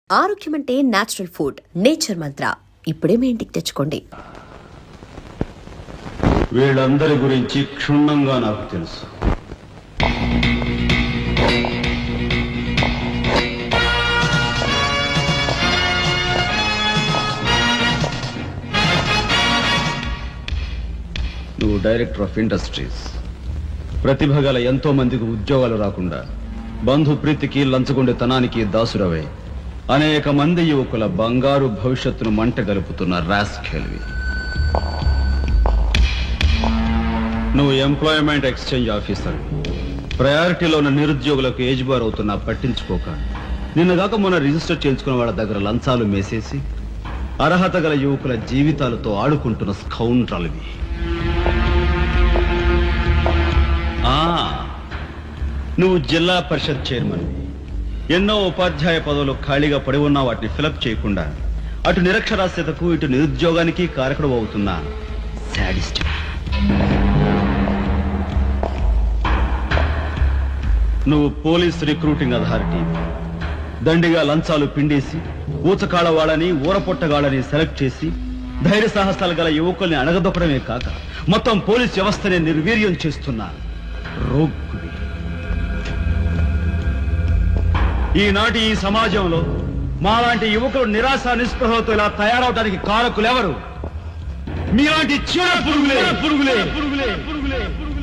ఆరోగ్యం అంటే natural food. Nature మంత్ర ఇప్పుడే మీ ఇంటికి తెచ్చుకోండి. వీళ్ళందరి గురించి క్షుణ్ణంగా నాకు తెలుసు. నువ్వు డైరెక్టర్ ఆఫ్ ఇండస్ట్రీస్. ప్రతిభ గల ఎంతో మందికి ఉద్యోగాలు రాకుండా బంధు ప్రీతికి లంచగొండెతనానికి దాసురవై అనేక మంది యువకుల బంగారు భవిష్యత్తును మంట గలుపుతున్న రాస్కెల్వి. నువ్వు ఎంప్లాయ్మెంట్ ఎక్స్చేంజ్ ఆఫీసర్. ప్రయారిటీలో ఉన్న నిరుద్యోగులకు ఏజ్ బార్ అవుతున్నా పట్టించుకోక నిన్నగాక మొన్న రిజిస్టర్ చేయించుకున్న వాళ్ళ దగ్గర లంచాలు మేసేసి అర్హత గల యువకుల జీవితాలతో ఆడుకుంటున్న స్కౌండ్రల్వి. నువ్వు జిల్లా పరిషత్ చైర్మన్. ఎన్నో ఉపాధ్యాయ పదవులు ఖాళీగా పడి ఉన్న వాటిని ఫిలప్ చేయకుండా అటు నిరక్షరాస్యతకు ఇటు నిరుద్యోగానికి కారకుడు అవుతున్న శాడిస్ట్. నువ్వు పోలీస్ రిక్రూటింగ్ అథారిటీ. దండిగా లంచాలు పిండేసి ఊచకాళ్ళ వాళ్ళని ఊరపొట్టగాళ్ళని సెలెక్ట్ చేసి ధైర్య సాహసాలు గల యువకుల్ని అణగదొక్కడమే కాక మొత్తం పోలీస్ వ్యవస్థనే నిర్వీర్యం చేస్తున్నా రోగ్గువి. ఈనాటి ఈ సమాజంలో మాలాంటి యువకులు నిరాశ నిస్పృహలతో ఇలా తయారవడానికి కారకులెవరు? మీలాంటి చీడ పురుగులే పురుగులే పురుగులే పురుగులే పురుగులే.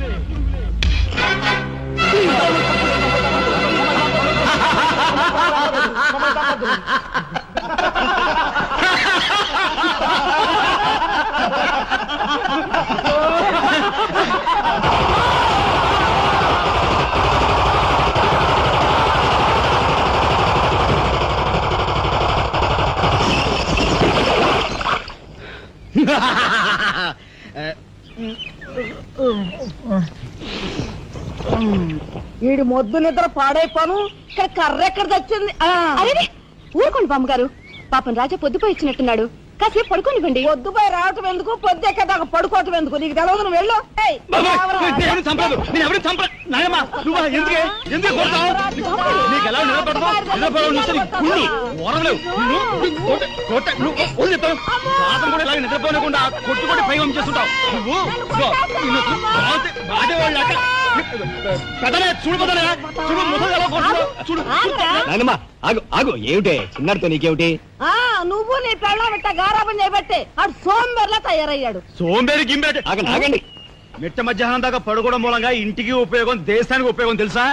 వీడి మొద్దు నిద్ర పాడైపోను. ఇక్కడ కర్ర ఎక్కడ తెచ్చింది? అదే ఊరుకోండి బామ్మగారు, పాపం రాజా పొద్దుపోయి ఇచ్చినట్టున్నాడు, కాసేపు పడుకోనివ్వండి. పొద్దుపై రావటం ఎందుకు, పొద్దు ఎక్కదాకా పడుకోవటం ఎందుకు? నీకు తెలవదు, నువ్వు వెళ్ళు. ఏమిటే చిన్నారితో నీకేమిటి? నువ్వు నీ పెళ్ళ గారాబం చేయబట్టే అటు సోంబేర్లా తయారయ్యాడు. సోంబేరి గింబేటి ఆగండి. మిట్ట మధ్యాహ్నం దాకా పడుకోవడం మూలంగా ఇంటికి ఉపయోగం, దేశానికి ఉపయోగం తెలుసా?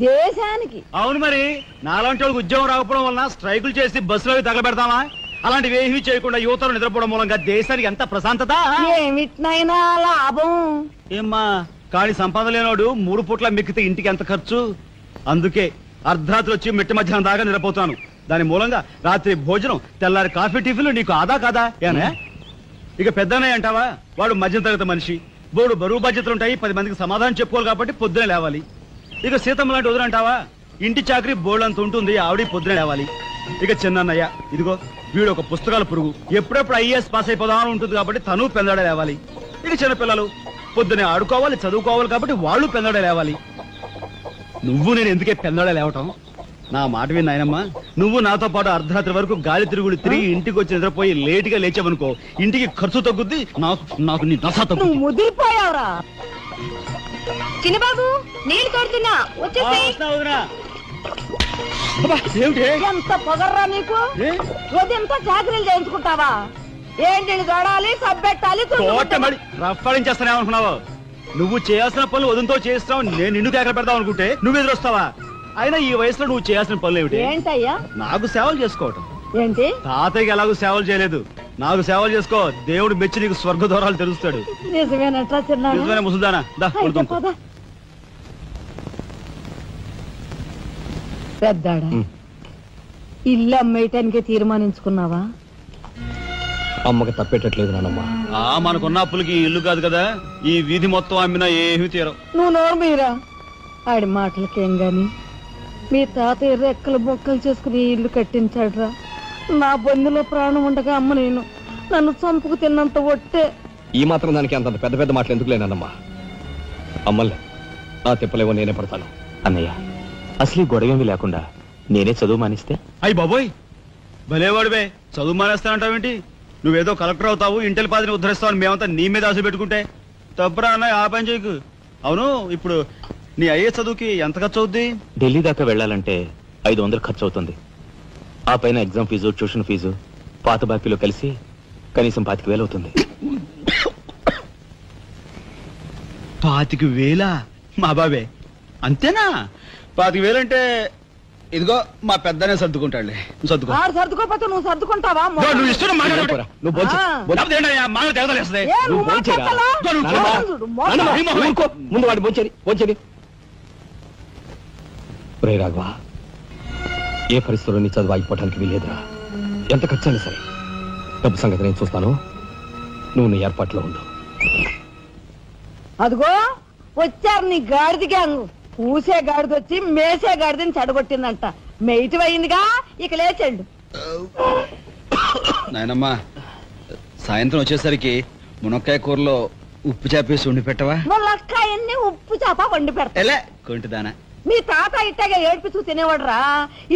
దేశానికి? అవును మరి. నాలాంటి వాళ్ళకి ఉద్యోగం రాకపోవడం వలన స్ట్రైకులు చేసి బస్సులో తగలబెడతామా? అలాంటివి ఏమీ చేయకుండా యువతలు నిద్రపోవడం మూలంగా దేశానికి ఎంత ప్రశాంతత. ఏమిటినైనా లాభం ఏమ్మా, కానీ సంపాదన లేనోడు 3 పూట్ల మిక్కితే ఇంటికి ఎంత ఖర్చు? అందుకే అర్ధరాత్రి వచ్చి మిట్ట మధ్యాహ్నం దాకా నిద్రపోతాను. దాని మూలంగా రాత్రి భోజనం, తెల్లారి కాఫీ, టిఫిన్లు నీకు ఆదా కాదా? ఏనా ఇక పెద్దనే అంటావా? వాడు మధ్య తరగతి మనిషి, బోడు బరువు బాధ్యతలుంటాయి, 10 మందికి సమాధానం చెప్పుకోవాలి కాబట్టి పొద్దునే లేవాలి. ఇక సీతమ్మ లాంటి వదులంటావా? ఇంటి చాకరీ బోర్డంత ఉంటుంది, ఆవిడ పొద్దునే లేవాలి. ఇక చిన్నయ్య, ఇదిగో వీడు ఒక పుస్తకాల పురుగు, ఎప్పుడెప్పుడు ఐఏఎస్ పాస్ అయిపోదామని ఉంటుంది కాబట్టి తను పెందడ లేవాలి. ఇక చిన్నపిల్లలు పొద్దునే ఆడుకోవాలి, చదువుకోవాలి కాబట్టి వాళ్ళు పెందడ లేవాలి. నువ్వు నేను ఎందుకే పెందడ లేవటం? నా మాట విని నాయనమ్మా, నువ్వు నాతో పాటు అర్ధరాత్రి వరకు గాలి తిరుగుడు తిరిగి ఇంటికి వచ్చి నిద్రపోయి లేటుగా లేచావనుకో, ఇంటికి ఖర్చు తగ్గుద్ది, నాకు నీ దశ తగ్గుద్ది. ముదిరిపోయావురా. చిన్నబాబు నీళ్ళు తోడుతున్నా ఎంత పొగర్రా నీకు? ఉదయంతో చాకరీలు చేయించుకుంటావా? ఏంటి దొడాలి, సబ్బెట్టాలి, రఫాడించేస్తానేమనుకున్నావు? నువ్వు చేయాల్సిన పనులు ఉదయంతో చేస్తావు, నేను నిన్ను కేకలు పెడతావు అనుకుంటే నువ్వు ఎదురొస్తావా? అయినా ఈ వయసులో నువ్వు చేయాల్సిన పనులు ఏమిటి? ఏంటయ్యా? నాకు సేవలు చేసుకోవటం. ఏంటి? తాతయ్యకి ఎలాగో సేవలు చేయలేదు, నాకు సేవలు చేసుకో. దేవుడు మెచ్చి నీకు స్వర్గ దూరాలు తెలుస్తాడు. నిజమేనట్రా చిన్న? నిజమే ముసుదానా. పెద్దాడా, ఇల్లు అమ్మేయటానికి తీర్మానించుకున్నావా? అమ్మకి తప్పేటట్లేదు నానమ్మా. మనకున్న అప్పులకి ఇల్లు కాదు కదా, ఈ వీధి మొత్తం అమ్మినా ఏమీ తీరం. నువ్వు నోరు మీరా. ఆడి మాటలకేం గాని మీ తాతయ్య రెక్కలు బొక్కలు చేసుకుని ఇల్లు కట్టించాడురా. నా బొందులో ప్రాణం ఉండగా అమ్మ నేను నన్ను చంపుకు తిన్నంత ఒట్టే. ఈ మాత్రం దానికి అంత పెద్ద పెద్ద మాటలు ఎందుకు లేనమ్మా? అమ్మలే ఆ తిప్పలేవో నేనే పడతాను. అన్నయ్య, అసలు గొడవేమి లేకుండా నేనే చదువు మానిస్తే? అయ్యి బాబోయ్, భలేవాడివే, చదువు మానేస్తానంటావేంటి? నువ్వేదో కలెక్టర్ అవుతావు, ఇంటెల్ పాదిని ఉద్ధరిస్తావు అని మేమంతా నీ మీద ఆశ పెట్టుకుంటే తప్పురా అన్నయ్య, ఆ పని చేయకు. అవును, ఇప్పుడు నీ అయ్యే చదువుకి ఎంత ఖర్చు అవుద్ది? ఢిల్లీ దాకా వెళ్ళాలంటే 500 ఖర్చు అవుతుంది. ఆ పైన ఎగ్జామ్ ఫీజు, ట్యూషన్ ఫీజు, పాత బాకీలో కలిసి కనీసం 25,000 అవుతుంది. 25,000? మా బాబే అంతేనా? 25,000 అంటే ఇదిగో మా పెద్దనే సర్దుకుంటాడులే, నువ్వు సర్దుకో. ఆడు సర్దుకోపోతే నువ్వు సర్దుకుంటావా? నువ్వు ఇష్టం పోరా, నువ్వు భోంచే. ఏ, నువ్వు మాట్లాడతావా? ముందు వాడి భోంచేది. రే రాఘవ, ఏ పరిస్థితుల్లో నీ చదువు ఆగిపోవడానికి వీల్లేదురా. ఎంత ఖర్చైనా సరే డబ్బు సంగతి నేను చూస్తాను. నువ్వు నీ ఏర్పాట్లో ఉండు. అదిగో వచ్చారు నీ గాడిద గ్యాంగ్. పూసే గాడిద వచ్చి మేసే గాడిదని చెడగొట్టిందంట. మెయిటి అయిందిగా, ఇక లేచండు. నాయనమ్మా, సాయంత్రం వచ్చేసరికి మునక్కాయ కూరలో ఉప్పు చేపేసి ఉండి పెట్టవా? ములక్కాయన్ని ఉప్పు చేప వండి పెడతా. ఎలా కొంటిదానా? మీ తాత ఇట్టగా ఏడ్పిస్తూ తినేవాడురా.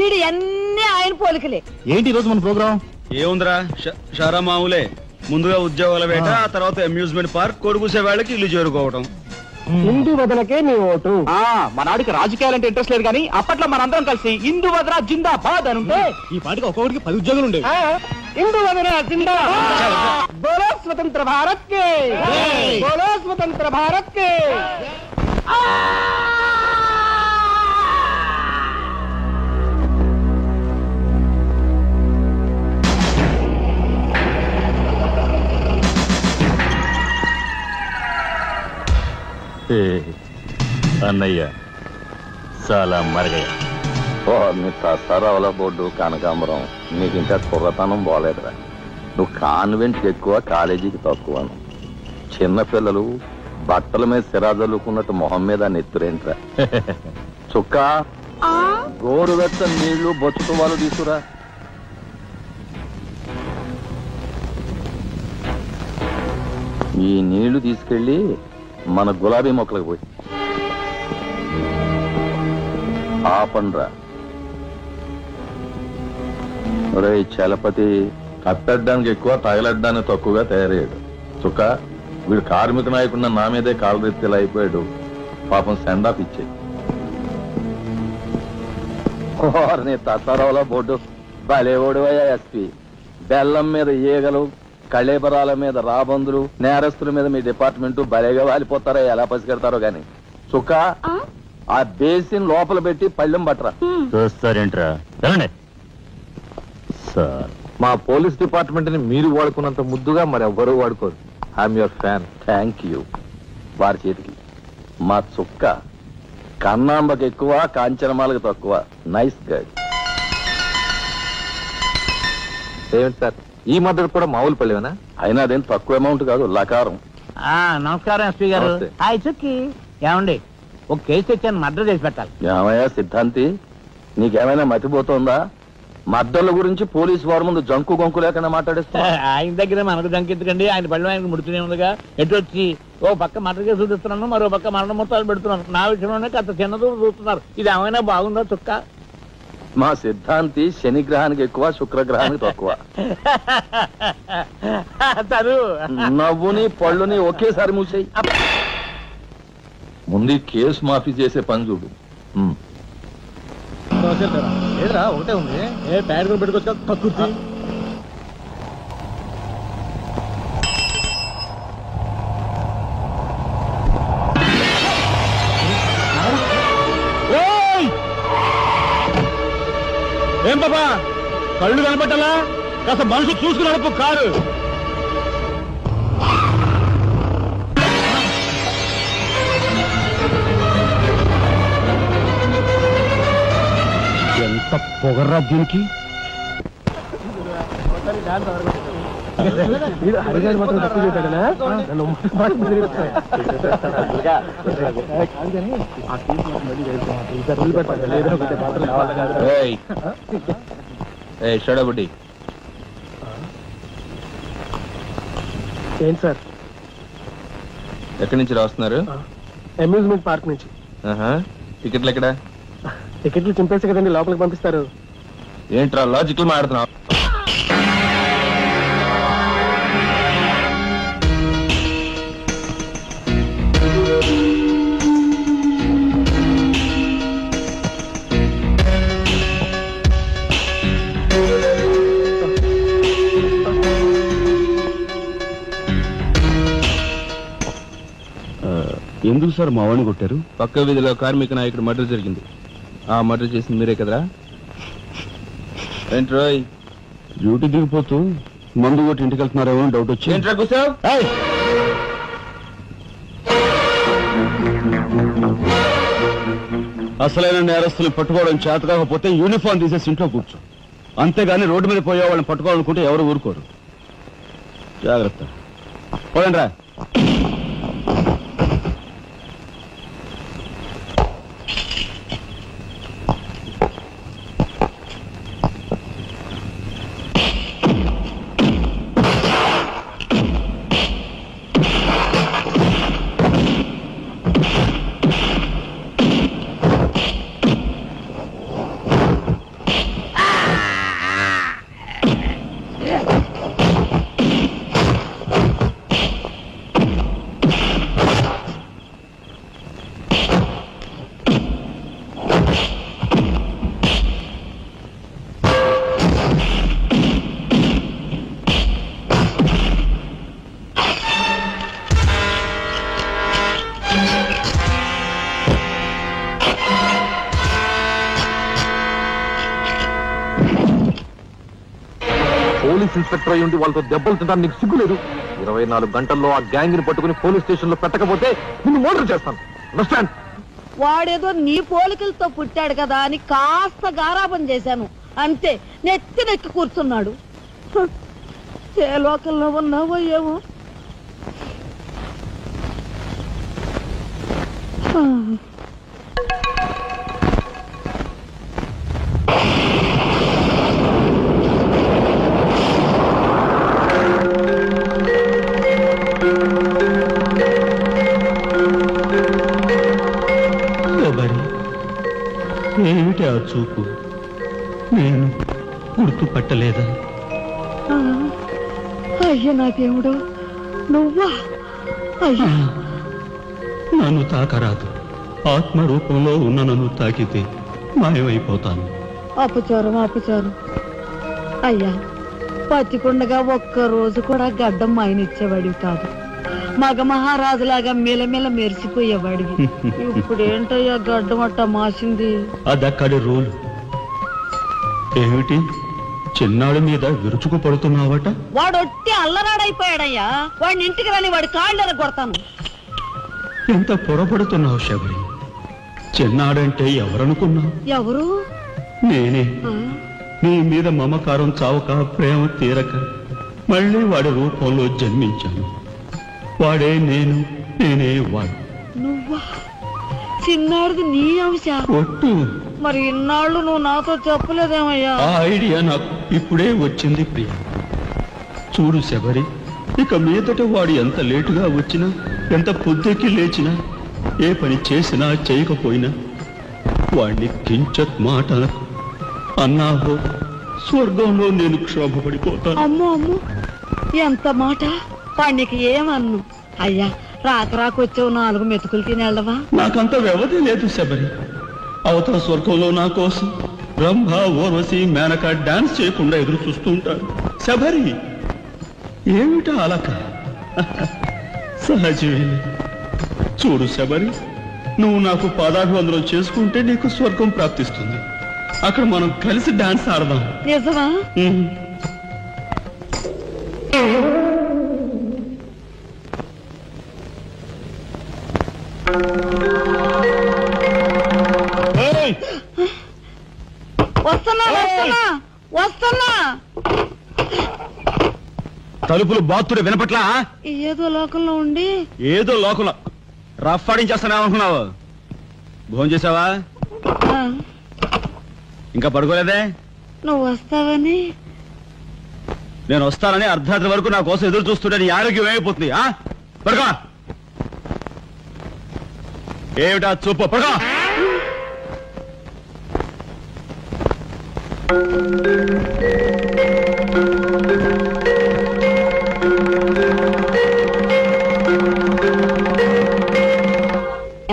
ఈడు అన్ని ఆయన పోలికలే. ఏంటి ఈ రోజు మన ప్రోగ్రామ్? ఏముందిరా, షారా మామూలే. ముందుగా ఉద్యోగాల వేట, ఆ తర్వాత అమ్యూజ్మెంట్ పార్క్, కొడుకుసే వాళ్ళకి ఇల్లు చేరుకోవడం. ఇందు వదలకే నీ ఓటు. మా నాడికి రాజకీయాలంటే ఇంట్రెస్ట్ లేదు కానీ అప్పట్లో మనందరం కలిసి ఇందు వదరా జిందాబాద్ అని ఉంటే ఈ పాటికి ఒక్కొక్కడికి 10 ఉద్యోగులు ఉండేవి. ఇందు వదల జిందాబాద్. బోలో స్వతంత్ర భారత్ కే, బోలో స్వతంత్ర భారత్ కే. అన్నయ్య చాలా మరగయ్య. సరవల బోర్డు కనకాంబరం, నీకు ఇంకా కుర్రతనం పోలేదురా. నువ్వు కాన్వెంట్కి ఎక్కువ, కాలేజీకి తక్కువను. చిన్నపిల్లలు బట్టల మీద సిరాజల్లుకున్నట్టు మొహం మీద నెత్తురేంట్రా. చుక్క గోరువెచ్చని నీళ్లు బొచ్చుతో వాళ్ళు తీసుకురా. ఈ నీళ్లు తీసుకెళ్ళి మన గులాబీ మొక్కలకు పోయి ఆపండ్రా. రే చలపతి, కప్పెట్టడానికి ఎక్కువ, తగలడ్డానికి తక్కువగా తయారయ్యాడు. చుక్క, వీడు కార్మిక నాయకుడిన నా మీదే కాలరెత్తిలా అయిపోయాడు. పాపం సెండాఫ్ ఇచ్చే. నీ తసారావుల బోర్డు భలేవాడువయ్యా ఎస్పీ. బెల్లం మీద ఈగలు, కళేబరాల మీద రాబందులు, నేరస్తుల మీద మీ డిపార్ట్మెంట్ భలేగా వాలిపోతారో, ఎలా పసిగడతారో గాని. చుక్క, ఆ బేసిన్ లోపల పెట్టి పళ్ళెం పట్టరా. చూస్తారేంట్రా? సార్, మా పోలీస్ డిపార్ట్మెంట్ ని మీరు వాడుకున్నంత ముద్దుగా మరి ఎవ్వరూ వాడుకోరు. I'm your fan. Thank you. వారి చేతికి మా చుక్క కన్నాంబకి ఎక్కువ, కాంచనమాలకు తక్కువ. Nice guide. ఏమిటి సార్, ఈ మద్దతు కూడా మామూలు పళ్ళేనా? అయినా అదేం తక్కువ అమౌంట్ కాదు, లకారం. నమస్కారం ఎస్పీ గారు. నమస్తే. హాయ్ చుక్కి. ఏమండి, ఒక కేసు తెచ్చాను, మర్డర్ చేసి పెట్టాలి. ఏమయ్యా సిద్ధాంతి, నీకేమైనా మతిపోతుందా? మద్దళ్ళ గురించి పోలీసు వారి ముందు జంకు గొంకు లేకుండా మాట్లాడేస్తా. ఆయన దగ్గర మనకు జంకెత్తుకండి, ఆయన పళ్ళు ఆయనకు ముడుతూనే ఉందిగా. ఎటు వచ్చి ఓ పక్క మర్డర్ కేసు చూపిస్తున్నాను, మరో పక్క మరణ మొత్తాలు పెడుతున్నాను. నా విషయంలోనే అంత చిన్నదో చూస్తున్నారు. ఇది ఏమైనా బాగుందా చుక్క? మా సిద్ధాంతి శనిగ్రహానికి ఎక్కువ, శుక్రగ్రహానికి తక్కువ. తను నవ్వుని పళ్ళుని ఒకేసారి మూసేయి. ముందు కేసు మాఫీ చేసే పని చూడు. ఏదిరా ఒకటే ఉంది, ఏ ప్యాడ్ కూడా పెట్టుకొచ్చా కక్కుర్తి. ఏం బాబా, కళ్ళు కనపట్టాలా? కాస్త మనసు చూసుకుని నడుపు కారు. ఎంత పొగర్రా దీనికి. హరిగారు మాత్రం తక్కువ చెప్పాడనా? షడబుడ్డి, ఏంటి సార్? ఎక్కడి నుంచి రాస్తున్నారు? అమ్యూజ్మెంట్ పార్క్ నుంచి. టికెట్లు ఎక్కడ? టికెట్లు చింపేసి కదండి లోపలికి పంపిస్తారు. ఏంట్రా లాజికల్ మాట్లాడుతున్నావు? ఎందుకు సార్ మా వాడిని కొట్టారు? పక్క వీధిలో కార్మిక నాయకుడు మర్డర్ జరిగింది. ఆ మర్డర్ చేసింది మీరే కదరా? ఏంట్రోయ్ డ్యూటీ దిగిపోతూ మందు కొట్టి ఇంటికి వెళ్తున్నారేమో అని డౌట్ వచ్చి ఏంట్రా కూసావ్? ఏయ్! అసలైన నేరస్తులు పట్టుకోవడం చేత కాకపోతే యూనిఫామ్ తీసేసి ఇంట్లో కూర్చో. అంతేగాని రోడ్డు మీద పోయే వాళ్ళని పట్టుకోవాలనుకుంటే ఎవరు ఊరుకోరు. జాగ్రత్త. పోయండి రా. పోలీస్ ఇన్స్పెక్టర్ అయ్యి ఉండి వాళ్ళతో దెబ్బలు తింటాను, నీకు సిగ్గులేదు? 24 గంటల్లో ఆ గ్యాంగ్ ని పట్టుకుని పోలీస్ స్టేషన్ లో పెట్టకపోతే నిన్ను మర్డర్ చేస్తాను. అండర్స్టాండ్? వాడేదో నీ పోలికలతో పుట్టాడు కదా అని కాస్త గారాబం చేశాను అంతే. నెత్తి నెక్కి కూర్చున్నాడు. హ, ఏ లోకల్లో ఉన్నావో ఏమో. హ. ఏమిటి ఆ చూపు? నేను గుర్తుపట్టలేదా? ఆ, అయ్య నా దేవుడు, నువ్వా? అయ్యా, నన్ను తాకరాదు. ఆత్మ రూపంలో ఉన్న నన్ను తాకితే మాయమైపోతాను. అపచారం అపచారం. అయ్యా, పతికుండగా ఒక్క రోజు కూడా గడ్డం మాయనిచ్చేవాడివి కాదు. మగ మహారాజులాగా మెలమెల మెరిసిపోయేవాడివి. ఇప్పుడు ఏంటయ్యా గడ్డం అట్ట మాసింది? అదక్కడి రూల్. ఏమిటి చిన్నాడి మీద విరుచుకు పడుతున్నావట? వాడు ఒట్టి అల్లరాడైపోయాడయ్యా. వాడిని ఇంటికి రాని వాడి కాళ్ళు కొడతాను. ఎంత పొరపడుతున్నావు శబరి? చిన్నాడంటే ఎవరనుకున్నావు? ఎవరు? నేనే. ఆ, నీ మీద మమకారం చావక, ప్రేమ తీరక మళ్ళీ వాడి రూపంలో జన్మించాను. వాడే నేను, నేనే వాడు. నువ్వా? చిన్నాడిది నీ అంశ? ఒట్టు. మరి ఇన్నాళ్ళు నువ్వు నాతో చెప్పలేదేమయ్యా? ఆ ఐడియా నాకు ఇప్పుడే వచ్చింది ప్రియ. చూడు శబరి, ఇక మీదట వాడు ఎంత లేటుగా వచ్చినా, ఎంత పొద్దుకి లేచినా, ఏ పని చేసినా చేయకపోయినా వాడిని కించత్ మాట అన్నాహో స్వర్గంలో నేను క్షోభపడిపోతాను. అమ్మో అమ్మో, ఎంత మాట! వాడికి ఏమన్ను? అయ్యా, రాకొచ్చావు 4 మెతుకులు తినేళ్ళవా? నాకంత వ్యవధి లేదు శబరి. అవతల స్వర్గంలో నా కోసం రంభ, ఊర్వశి, మేనక డాన్స్ చేయకుండా ఎదురు చూస్తూ ఉంటారు. శబరి, ఏమిటా అలక? సహజమే. చూడు శబరి, నువ్వు నాకు పాదాభివందనం చేసుకుంటే నీకు స్వర్గం ప్రాప్తిస్తుంది. అక్కడ మనం కలిసి డాన్స్ ఆడదాం. నిజమా? వస్తున్నా వస్తున్నా వస్తున్నా. తలుపులు బాత్తుడు వినపట్లా? ఏదో లోకంలో ఉండి ఏదో లోకంలో రఫ్ ఆడించేస్తానేమనుకున్నావు? భోజనం చేసావా? ఆ, ఇంకా పడుకోలేదే? నువ్వు వస్తావని. నేను వస్తానని అర్ధరాత్రి వరకు నా కోసం ఎదురు చూస్తుంటే నీ ఆరోగ్యం ఏమైపోతుంది? పడుకో. ఏమిటా చూపు? పడుకో.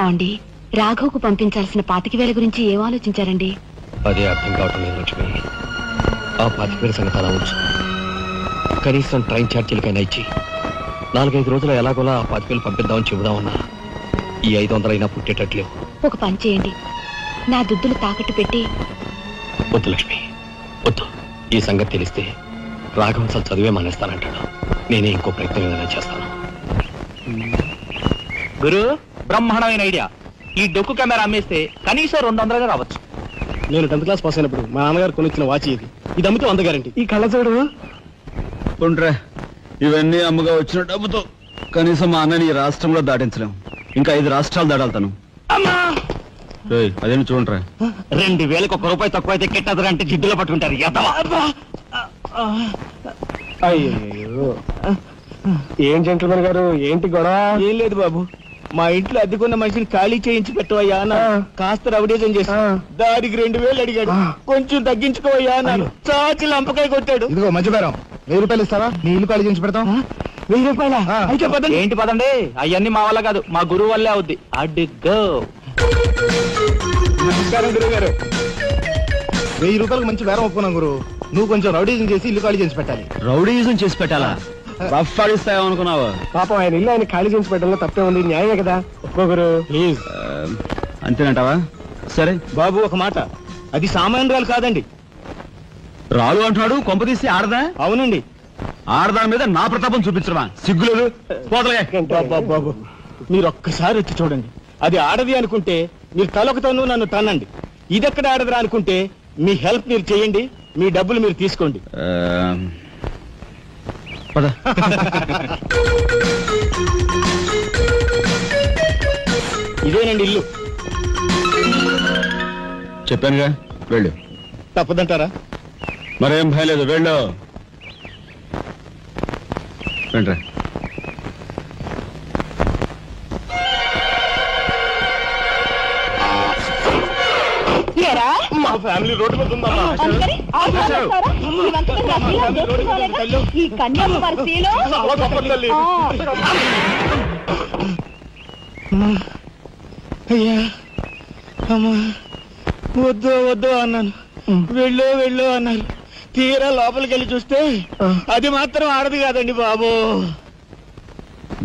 ఏమండి, రాఘవ్కు పంపించాల్సిన 25,000 గురించి ఏం ఆలోచించారండి? అదే అర్థం కావటం లేదు లక్ష్మి. ఆ 25,000 సంగతి అలా ఉంచు. కనీసం ట్రైన్ ఛార్జీలకైనా ఇచ్చి 4-5 రోజులు ఎలాగోలా ఆ 25,000 పంపిద్దామని చెబుదామన్నా ఈ 500 అయినా పుట్టేటట్లేవు. ఒక పని చేయండి, నా దుద్దులు తాకట్టు పెట్టి. వద్దు లక్ష్మి, వద్దు. ఈ సంగతి తెలిస్తే రాఘవ అసలు చదివే మానేస్తానంటాడు. నేనే ఇంకో ప్రయత్నం ఏదైనా చేస్తాను. గురు, బ్రహ్మాండమైన ఐడియా. ఈ డొక్కు కెమెరా అమ్మేస్తే కనీసం 200 రావచ్చు. నేను 10th క్లాస్ పాస్ అయినప్పుడు మా నాన్నగారు కొనిచ్చిన వాచ్ ఇది అమ్మితే 100 గ్యారెంటీ. ఈ కళ్ళజోడు ఉండ్రా, ఇవన్నీ అమ్మగా వచ్చిన డబ్బుతో కనీసం మా అన్నని ఈ రాష్ట్రంలో దాటించలేం. ఇంకా 5 రాష్ట్రాలు దాడాలతాను. అదేమి చూడరా, 2000కి 1 రూపాయి తక్కువ అయితే కెట్టదురా అంటే జిడ్డులో పట్టుకుంటారు. అయ్యో, ఏం జెంట్లమన్ గారు, ఏంటి గొడవ? ఏం లేదు బాబు, మా ఇంట్లో అద్దెకున్న మనిషిని ఖాళీ చేయించి పెట్టవయ్యా అన్నాను. కాస్త రవిడేజం చేసి దానికి 2000 అడిగాడు. కొంచెం తగ్గించుకోవయ్యా అన్నాను. చాచి లంపకాయ కొట్టాడు. ఇదిగో మంచి బేరం, 1000 రూపాయలు ఇస్తావా? నీ ఇల్లు ఖాళీ చేయించి పెడతాం. 1000 రూపాయల? అయితే పదండి. ఏంటి పదండి, అవన్నీ మా వల్ల కాదు, మా గురువు వల్లే అవుద్ది. అడ్డుగో. నమస్కారం గురువు గారు. 1000 రూపాయలకు మంచి బేరం ఒప్పుకున్నాం గురు. నువ్వు కొంచెం రౌడీజం చేసి ఇల్లు ఖాళీ చేసి పెట్టాలి. రౌడీజం చేసి పెట్టాలా? రఫ్ ఆడిస్తాయేమనుకున్నావా? పాపం ఆయన ఇల్లు ఆయన ఖాళీ చేసి పెట్టడంలో తప్పే ఉంది. న్యాయమే కదా. ఒప్పుకో గురు, ప్లీజ్. అంతేనంటావా? సరే బాబు ఒక మాట, అది సామాన్యురాలు కాదండి. రాడు అంటున్నాడు, కొంపదీసి ఆడదా? అవునండి. ఆడదాని మీద నా ప్రతాపం చూపించడమా? సిగ్గులేదు. పోతలే. బాబు మీరు ఒక్కసారి వచ్చి చూడండి. అది ఆడది అనుకుంటే మీరు తలొక తన్ను నన్ను తన్నండి. ఇదెక్కడ ఆడదురా అనుకుంటే మీ హెల్ప్ మీరు చేయండి, మీ డబ్బులు మీరు తీసుకోండి. పద. ఇదేనండి ఇల్లు. చెప్పానుగా, వెళ్ళు. తప్పదంటారా? మరేం భయం లేదు, వెళ్ళు. రండి. మా ఫ్యామిలీ రోడ్డు మీద ఉందమ్మా. ఈ కన్యాకుమారి స్త్రీలో చాలా గొప్పది తల్లి. అయ్యా అమ్మా, వద్దు వద్దు అన్నాను, వెళ్ళు అన్నారు. తీరా లోపలికి వెళ్ళి చూస్తే అది మాత్రం ఆడదు కాదండి బాబు.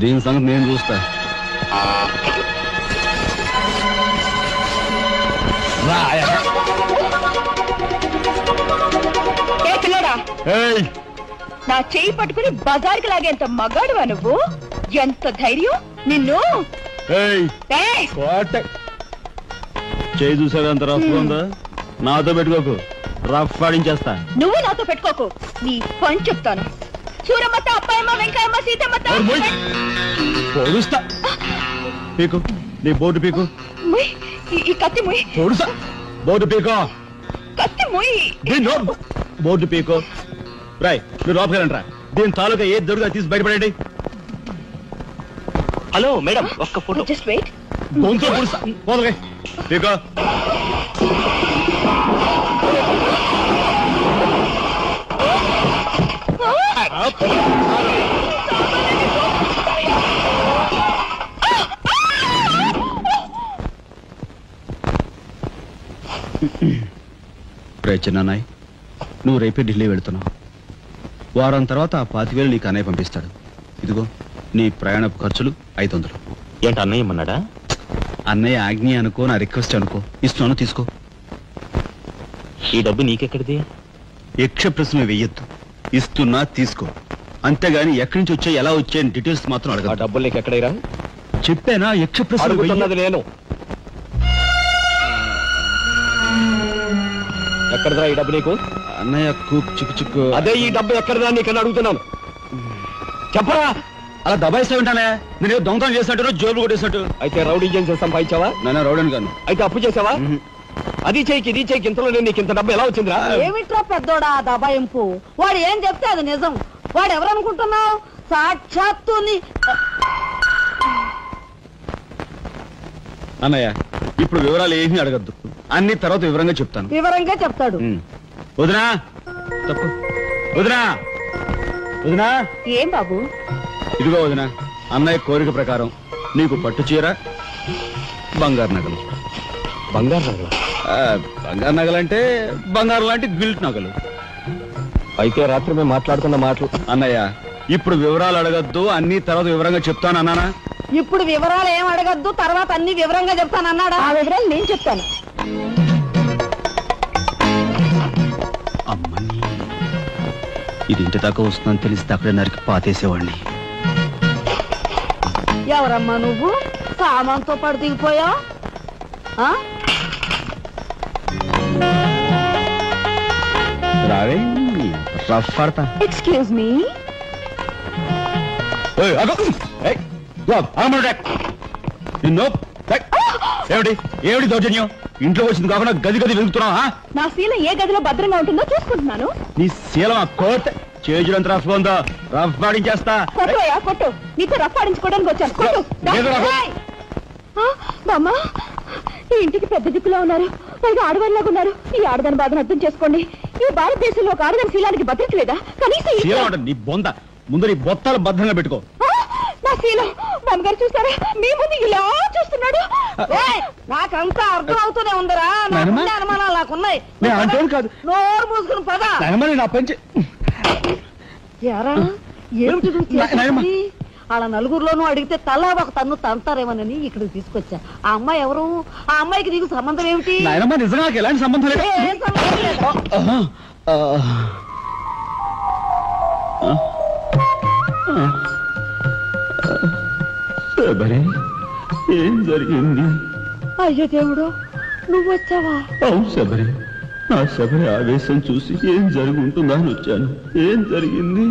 దీని సంగతి నేను చూస్తా. నా చెయ్యి పట్టుకుని బజార్కి లాగేంత మగాడువా నువ్వు? ఎంత ధైర్యం నిన్ను! చేయి చూసేది అంత రఫ్ ఉందా? నాతో పెట్టుకోకు, రఫ్ ఆడించేస్తా. నువ్వు నాతో పెట్టుకోకు, నీ పని చెప్తాను. సూరమ్మత, అప్పాయమ్మ, వెంకయ్యమ్మ, సీతమ్మత. పొడుస్తా. పీకు, నీ బోర్డు పీకు. ఈ కత్తి ముయ్. పొడుస్తా. బోర్డు పీకో. కత్తి ముయ్. బోర్డు పీకో. రాయ్, మీరు లోపలికి రండి రా. దీని తాలూకా ఏది దొరుకుతా తీసి బయటపడండి. హలో మేడం, ఒక్క ఫోటో. Just wait. గొంతు పొడుస్తా. పోదలే. పీకో. చిన్నాయ్, నువ్వు రేపే ఢిల్లీ వెళుతున్నావు. వారం తర్వాత ఆ 25,000 నీకు అన్నయ్య పంపిస్తాడు. ఇదిగో నీ ప్రయాణపు ఖర్చులు 500. ఏంటి అన్నయ్య ఏమన్నాడా? అన్నయ్య ఆజ్ఞ అనుకో, నా రిక్వెస్ట్ అనుకో. ఇస్తున్నాను, తీసుకో. ఈ డబ్బు నీకెక్కడిది? యక్ష ప్రశ్న వెయ్యొద్దు. ఇస్తున్నా, తీసుకో. అంతేగాని ఎక్కడి నుంచి వచ్చాయి, ఎలా వచ్చాయని డీటెయిల్స్ మాత్రం ఆ అడగ. డబ్బులు నీకు ఎక్కడైరా? చెప్పానా, యక్ష ప్రశ్న అడుగుతున్నది నేను. ఎక్కడదా ఈ డబ్బు నీకు? అన్నయ్య చిక్కు చిక్కు. అదే ఈ డబ్బు ఎక్కడదా నీకని అడుగుతున్నాను. చెప్పరా? అలా దబాయిస్తా ఉంటానే. నేను దొంగతనం చేసినట్టు, జోబులు కొట్టేసినట్టు. అయితే రౌడీ ఏం చేసి సంపాదించావా? నాన్న రౌడన్ గాను. అయితే అప్పు చేసావా? అది చేయికి ఇది చేయికి ఇంతలో నేను నీకు ఇంత డబ్బు ఎలా వచ్చిందిరా? ఏమిట్రా పెద్దోడా దబాయింపు? వాడు ఏం చెప్తే అది నిజం. వాడు ఎవరనుకుంటున్నావు? సాక్షాత్తు అన్నయ్య, ఇప్పుడు వివరాలు ఏమీ అడగద్దు. అన్ని తర్వాత వివరంగా చెప్తాను. వివరంగా చెప్తాడు. వదినా, తప్పు. వదినా, వదినా. ఏం బాబు? ఇదిగో వదినా, అన్నయ్య కోరిక ప్రకారం నీకు పట్టు చీర, బంగారు నగలు. బంగారు నగలు? బంగారు నగలంటే బంగారు లాంటి గిల్ట్ నగలు. అయితే రాత్రి మేము మాట్లాడుకున్న మాటలు. అన్నయ్య, ఇప్పుడు వివరాలు అడగద్దు. అన్ని తర్వాత వివరంగా చెప్తాను అన్నానా? ఇప్పుడు వివరాలు ఏం అడగద్దు, తర్వాత అన్ని వివరంగా చెప్తానన్నాడా? ఆ వివరాలు నేను చెప్తాను. అమ్మని ఇది ఇంటి దాకా వస్తుందని తెలిస్తే అక్కడే నరికి పాతేసేవాడిని. ఎవరమ్మా నువ్వు? సామాన్తో పాటు దిగిపోయా? రావే రఫ్ పడతా. Excuse me. నిన్ను ఏమిటి ఏమిటి దౌర్జన్యం? ఇంట్లో వచ్చింది కాకుండా గది గది వెలుగుతున్నావా? నా శీలం ఏ గదిలో భద్రంగా ఉంటుందో చూసుకుంటున్నాను. నీ శీలం ఆ కోట్ చేజులంత రఫ్ ఉందో రఫ్ పాడించేస్తా. కొట్టుయా కొట్టు, నీతో రఫ్ ఆడించుకోవడానికి వచ్చాను. కొట్టు. లేదు నాకు. బామ్మ, ఈ ఇంటికి పెద్ద దిక్కులో ఉన్నారు, పైగా ఆడవాళ్ళలాగా ఉన్నారు. ఈ ఆడదాని బాధను అర్థం చేసుకోండి. ఈ భారతదేశంలో ఒక ఆడదాని శీలానికి భద్రత లేదా? కనీసం శీలం అంటే నీ బొంద, ముందు నీ బొత్తాలు భద్రంగా పెట్టుకో. నా శీలం బామ్మగారు చూస్తారా? మీ ముందు ఇలా చూస్తున్నాడు. నాకంతా అర్థం అవుతూనే ఉందరా. నాయనమ్మ? నాకు అనుమానాలు నాకున్నాయి. నేను అంటేం కాదు. నోరు మూసుకుని పద. నాయనమ్మ, నా పెంచి ఎరా ఏమిటి నువ్వు చేసేది? వాళ్ళ నలుగురిలోనూ అడిగితే తలా ఒక తన్ను తంతారేమోనని ఇక్కడికి తీసుకొచ్చా. ఆ అమ్మాయి ఎవరు? ఆ అమ్మాయికి నీకు సంబంధం ఏమిటి? నాయనమ్మ నిజంగా నాకు ఎలాంటి సంబంధం లేదు. ఏం సంబంధం లేదా? శబరి, ఏం జరిగింది? అయ్యో దేవుడు, నువ్వు వచ్చావా? అవును శబరి, నా శబరి ఆవేశం చూసి ఏం జరిగి ఉంటుందా అని వచ్చాను. ఏం జరిగింది?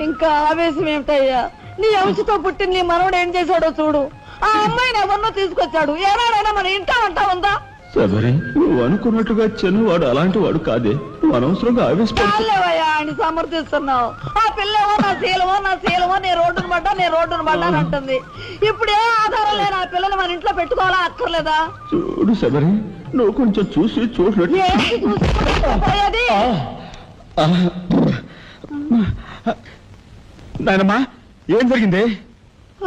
ఇంకా ఆవేశం ఏమిటయ్యా? నీ అంశతో పుట్టిన నీ మనవడు ఏం చేశాడో చూడు. ఆ అమ్మాయిని ఎవరినో తీసుకొచ్చాడు. ఏనాడైనా మన ఇంటా అంటా ఉందా? శబరి, నువ్వు అనుకున్నట్టుగా చిన్నవాడు అలాంటి వాడు కాదే. నువ్వు అనవసరంగా ఆవేశపడు. చాలేవయ్యా అని సమర్థిస్తున్నావు. ఆ పిల్లేమో నా శీలమో నేను రోడ్డును పడ్డా అని అంటుంది. ఇప్పుడు ఏ ఆధారం లేని ఆ పిల్లని మన ఇంట్లో పెట్టుకోవాలా అక్కర్లేదా? చూడు శబరి, నువ్వు కొంచెం చూసి చూడలేదు. ఏంటి చూసుకోపోయేది? నాయనమ్మా, ఏం జరిగింది?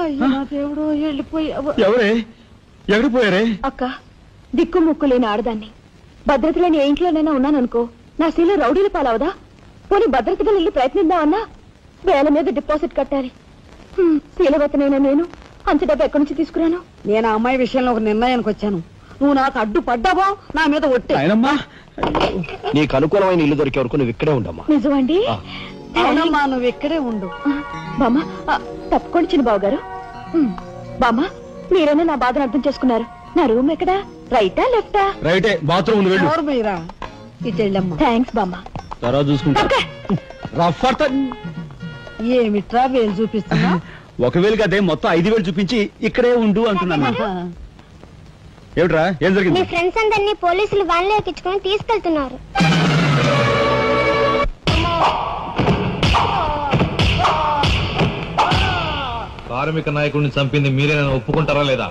అయ్యో నా దేవుడు, వెళ్ళిపోయావు. ఎవరే ఎక్కడికి పోయారే? అక్క, దిక్కు ముక్కు లేని ఆడదాన్ని, భద్రత లేని ఏ ఇంట్లోనైనా ఉన్నాననుకో, నా శీలం రౌడీల పాలవదా? పోనీ భద్రతగా వెళ్ళి ప్రయత్నిద్దామన్నా వేల మీద డిపాజిట్ కట్టాలి. శీలవతనైనా నేను అంత డబ్బు ఎక్కడి నుంచి తీసుకురాను? నేను ఆ అమ్మాయి విషయంలో ఒక నిర్ణయానికి వచ్చాను. నువ్వు నాకు అడ్డు పడ్డావో నా మీద ఒట్టే. నాయనమ్మా, నీకు అనుకూలమైన ఇల్లు దొరికే వరకు నువ్వు ఇక్కడే ఉండమ్మా. నిజమండి? అవునమ్మా, నువ్వు ఇక్కడే ఉండు. బామ్మ, తప్పుకోండి చిన్న బాబు గారు. బామ్మ, మీరైనా నా బాధను అర్థం చేసుకున్నారు. నా రూమ్ ఎక్కడా? రైటా లెఫ్టా? రైటే, బాత్రూమ్ ఉంది, వెళ్ళు. ఎవరు మీరా? ఇటు వెళ్ళమ్మా. థ్యాంక్స్ బామ్మ. తర్వాత చూసుకుంటా. రఫ్ పడతా. ఏమిట్రా వేలు చూపిస్తున్నా? ఒకవేళ అదే మొత్తం 5,000 చూపించి ఇక్కడే ఉండు అంటున్నాను. ఏమిట్రా, ఏం మీ జరిగింది? ఫ్రెండ్స్ అందరినీ పోలీసులు వ్యాన్లో ఎక్కించుకొని తీసుకెళ్తున్నారు. కార్మిక నాయకుడిని చంపింది మీరే, నన్ను ఒప్పుకుంటారా లేదా?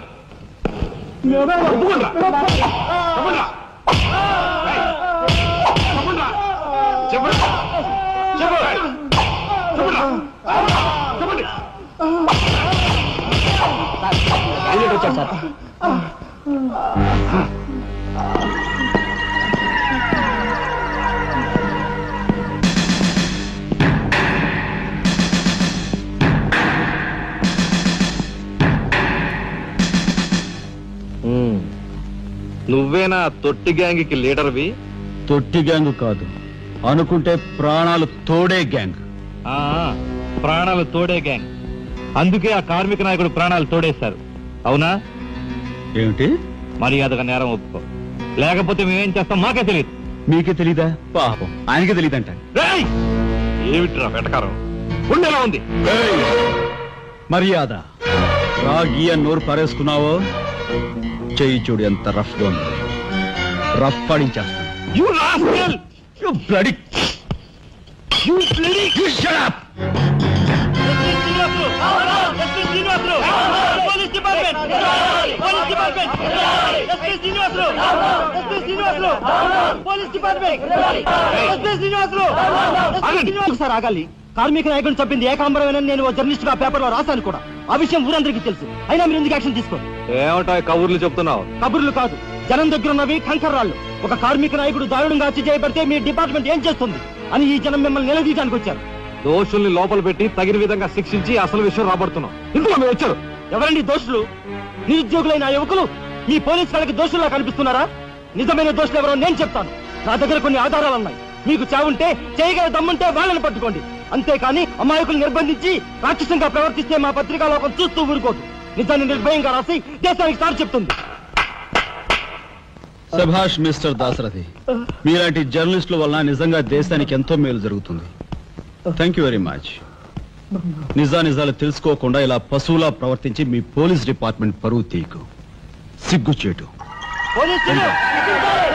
నువ్వేనా తొట్టి గ్యాంగ్కి లీడర్వి? తొట్టి గ్యాంగ్ కాదు, అనుకుంటే ప్రాణాలు తోడే గ్యాంగ్. ప్రాణాలు తోడే గ్యాంగ్. అందుకే ఆ కార్మిక నాయకుడు ప్రాణాలు తోడేశారు. అవునా? ఏమిటి? మర్యాదగా నేరం ఒప్పుకో, లేకపోతే మేమేం చేస్తాం మాకే తెలియదు. మీకే తెలీదా? పాపం ఆయనకే తెలియదంట. ఏమిట్రా వెటకారం? ఉండేలా ఉంది. మర్యాద రాగి అని నోరు పారేసుకున్నావో చెయ్యి చూడు ఎంత రఫ్ గా ఉంది. రఫ్ పడించేస్తాను. You rascal! You bloody... You bloody... You shut up! Sir ఆగాలి. కార్మిక నాయకుడిని చంపింది ఏకాంబరమేనని నేను జర్నలిస్ట్ గా పేపర్ లో రాశాను కూడా. ఆ విషయం ఊరందరికీ తెలుసు. అయినా మీరు ఎందుకు యాక్షన్ తీసుకోండి? ఏమంటాయి కబుర్లు చెప్తున్నావు? కబుర్లు కాదు, జనం దగ్గర ఉన్నవి కంకర్రాళ్ళు. ఒక కార్మిక నాయకుడు దారుణంగా హత్య చేయబడితే మీ డిపార్ట్మెంట్ ఏం చేస్తుంది అని ఈ జనం మిమ్మల్ని నిలదీయడానికి వచ్చారు. దోషుల్ని లోపల పెట్టి తగిన విధంగా శిక్షించి అసలు విషయం రాబడుతున్నాం. ఇందులో మీరు వచ్చారు. ఎవరండి దోషులు? నిరుద్యోగులైన ఆ యువకులు మీ పోలీసు వాళ్ళకి దోషుల్లా కనిపిస్తున్నారా? నిజమైన దోషులు ఎవరో నేను చెప్తాను. నా దగ్గర కొన్ని ఆధారాలు ఉన్నాయి. మీకు చావుంటే చేయగల దమ్ముంటే వాళ్ళని పట్టుకోండి. అంతేకాని అమాయకులు నిర్బంధించి రాక్షసంగా ప్రవర్తిస్తే మా పత్రికా లోకం చూస్తూ ఊరుకోదు. నిజాన్ని నిర్భయంగా రాసి దేశానికి సార్ చెప్తుంది. సభాష్ మిస్టర్ దాసరథి, మీలాంటి జర్నలిస్టుల వల్ల నిజంగా దేశానికి ఎంతో మేలు జరుగుతుంది. Thank you very much. నిజాలు తెలుసుకోకుండా ఇలా పశువులా ప్రవర్తించి మీ పోలీస్ డిపార్ట్మెంట్ పరువు తీయకు. సిగ్గుచేటు. పోలీసులు!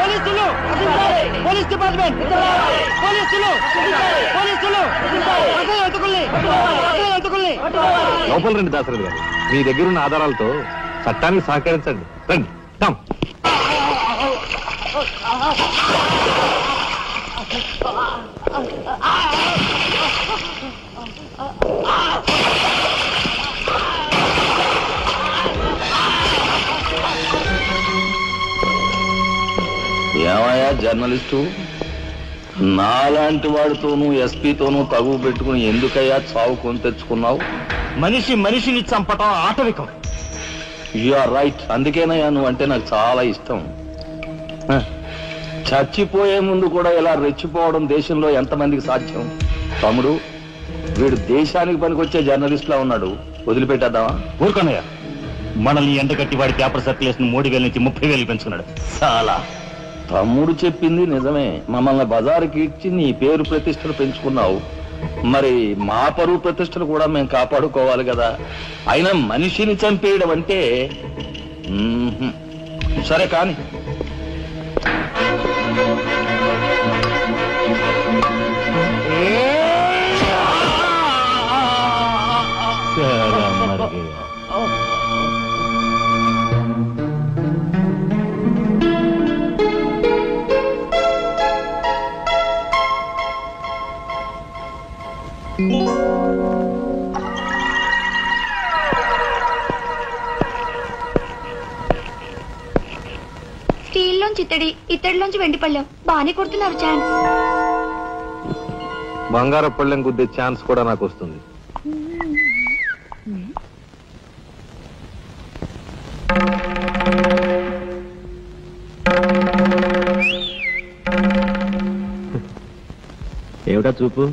పోలీసులు! Police department! పోలీసులు! పోలీసులు! అసలు అతుకుల్ని! అసలు అతుకుల్ని! లోపల రండి దాసరథి గారు. మీ దగ్గరున్న ఆధారాలతో చట్టానికి సహకరించండి. రండి. కమ్. ఏమయ్యా జర్నలిస్టు, నాలాంటి వాడితోనూ ఎస్పీతోనూ తగువ పెట్టుకుని ఎందుకయ్యా చావు కొని తెచ్చుకున్నావు? మనిషిని చంపటం ఆటవికం. You are right. అందుకేనయ్యా నువ్వంటే నాకు చాలా ఇష్టం. హ, చచ్చిపోయే ముందు కూడా ఇలా రెచ్చిపోవడం దేశంలో ఎంతమందికి సాధ్యం? తమ్ముడు, వీడు దేశానికి పనికొచ్చే జర్నలిస్ట్ లా ఉన్నాడు. వదిలిపెట్టేద్దామా? ఊరుకోనయ్యా. మనల్ని ఎండగట్టి వాడి పేపర్ సర్క్యులేషన్ 3,000 నుంచి 30,000 పెంచుకున్నాడు. చాలా. తమ్ముడు చెప్పింది నిజమే. మమ్మల్ని బజారుకి ఇచ్చి నీ పేరు ప్రతిష్టలు పెంచుకున్నావు. మరి మా పరువు ప్రతిష్టలు కూడా మేము కాపాడుకోవాలి కదా. అయినా మనిషిని చంపేయడం అంటే సరే కానీ. స్టీల్లోంచి ఇత్తడిలోంచి వెండి పళ్ళెం బాగానే కొడుతున్నారు ఛాన్స్. బంగారు పళ్ళెం గుద్దే ఛాన్స్ కూడా నాకు వస్తుంది. ఏమిటా చూపు?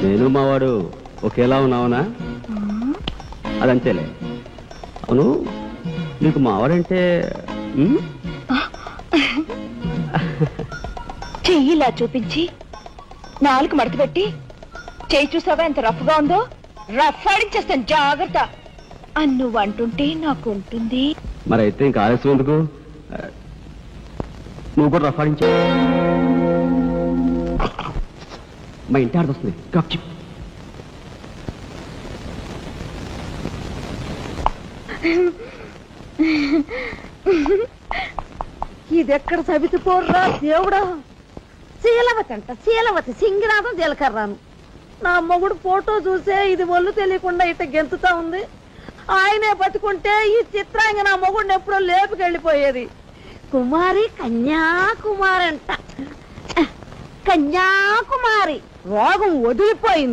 నేను మావాడు ఒకేలా ఉన్నావునా? అదంతేలే. అవును, నీకు మావాడంటే చెయ్యిలా చూపించి నాలుగు మడత పెట్టి చెయ్యి చూసావా ఎంత రఫ్ గా ఉందో? రఫ్ ఆడించేస్తాను, జాగ్రత్త. నువ్వు అంటుంటే నాకు ఉంటుంది. మరి అయితే ఇంకా ఆలస్యం ఎందుకు? నువ్వు కూడా రఫాడించా. మా ఇంటి ఆడదొస్తుంది. ఇదెక్కడ సవితిపోర్రా దేవుడా! శీలవతి అంట, శీలవతి సింగినాథం జీలకర్రాను. నా మొగుడు ఫోటో చూసే ఇది ఒళ్ళు తెలియకుండా ఇట్ట గెంతుతా ఉంది. ఆయనే బతుకుంటే ఈ చిత్రాంగ నా మొగుడిని ఎప్పుడో లేపుకెళ్ళిపోయేది. కుమారి కన్యాకుమారి అంట, కన్యాకుమారి. రోగం వదిలిపోయింది.